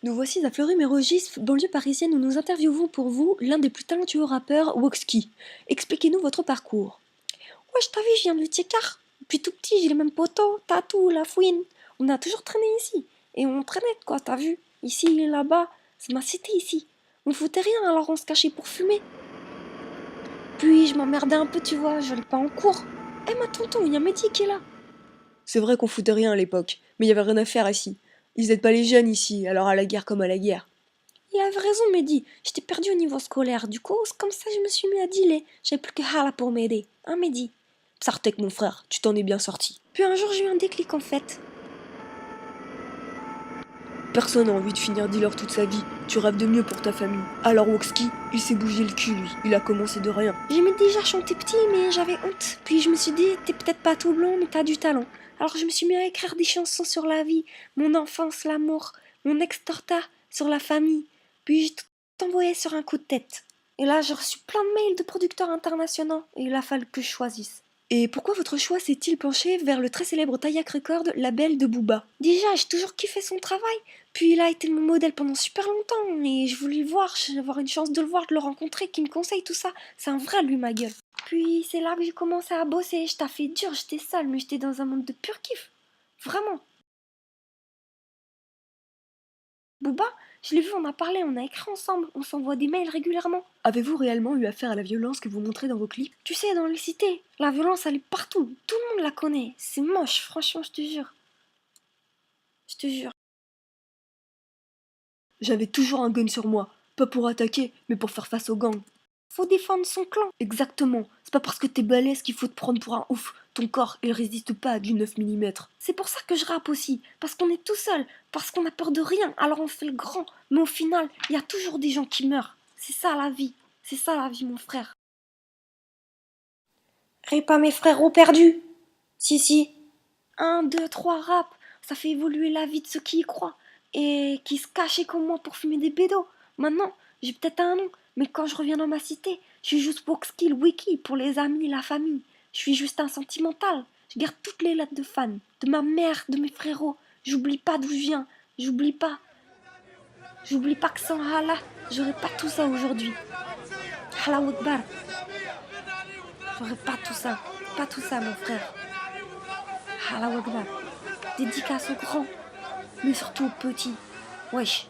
Nous voici à Fleury-Mérogis, banlieue parisienne, où nous interviewons pour vous l'un des plus talentueux rappeurs, Wokski. Expliquez-nous votre parcours. Wesh, t'as vu, je viens du Tiekar. Depuis tout petit, j'ai les mêmes potos, Tatou, La Fouine. On a toujours traîné ici. Et on traînait, quoi, t'as vu. Ici et là-bas, c'est ma cité ici. On foutait rien, alors on se cachait pour fumer. Puis je m'emmerdais un peu, tu vois, j'allais pas en cours. Eh, ma tonton, il y a Mehdi qui est là. C'est vrai qu'on foutait rien à l'époque, mais il y avait rien à faire ici. Ils n'êtes pas les jeunes ici, alors à la guerre comme à la guerre. Il avait raison, Mehdi. J'étais perdu au niveau scolaire. Du coup, c'est comme ça que je me suis mis à dealer. J'avais plus que Hala pour m'aider. Hein, Mehdi? Psartek, mon frère, tu t'en es bien sorti. Puis un jour, j'ai eu un déclic en fait. Personne n'a envie de finir dealer toute sa vie. Tu rêves de mieux pour ta famille. Alors Wokski, il s'est bougé le cul, lui. Il a commencé de rien. J'aimais déjà chanter petit, mais j'avais honte. Puis je me suis dit, t'es peut-être pas tout blond, mais t'as du talent. Alors je me suis mis à écrire des chansons sur la vie, mon enfance, l'amour, mon ex-torta, sur la famille. Puis j'ai tout envoyé sur un coup de tête. Et là, j'ai reçu plein de mails de producteurs internationaux, et il a fallu que je choisisse. Et pourquoi votre choix s'est-il penché vers le très célèbre Tayak Record, label de Booba? Déjà, j'ai toujours kiffé son travail. Puis il a été mon modèle pendant super longtemps et je voulais le voir, avoir une chance de le voir, de le rencontrer, qu'il me conseille tout ça. C'est un vrai lui ma gueule. Puis c'est là que j'ai commencé à bosser, je t'ai fait dur, j'étais sale, mais j'étais dans un monde de pur kiff. Vraiment. Booba, je l'ai vu, on a parlé, on a écrit ensemble, on s'envoie des mails régulièrement. Avez-vous réellement eu affaire à la violence que vous montrez dans vos clips? Tu sais, dans les cités, la violence elle est partout, tout le monde la connaît. C'est moche, franchement, je te jure. Je te jure. J'avais toujours un gun sur moi, pas pour attaquer, mais pour faire face aux gangs. Faut défendre son clan. Exactement. C'est pas parce que t'es balèze qu'il faut te prendre pour un ouf. Ton corps, il résiste pas à du 9 mm. C'est pour ça que je rappe aussi. Parce qu'on est tout seul. Parce qu'on a peur de rien. Alors on fait le grand. Mais au final, il y a toujours des gens qui meurent. C'est ça la vie. C'est ça la vie, mon frère. Pas mes frérots perdus. Si, si. Un, deux, trois rap. Ça fait évoluer la vie de ceux qui y croient. Et qui se cachaient comme moi pour fumer des bédos. Maintenant, j'ai peut-être un nom. Mais quand je reviens dans ma cité, je suis juste pour skill wiki, pour les amis, la famille. Je suis juste un sentimental. Je garde toutes les lettres de fans, de ma mère, de mes frérots. J'oublie pas d'où je viens. J'oublie pas. J'oublie pas que sans Allah, j'aurais pas tout ça aujourd'hui. Allah Akbar. J'aurais pas tout ça. Pas tout ça, mon frère. Allah Akbar. Dédicace aux grands, mais surtout aux petits. Wesh.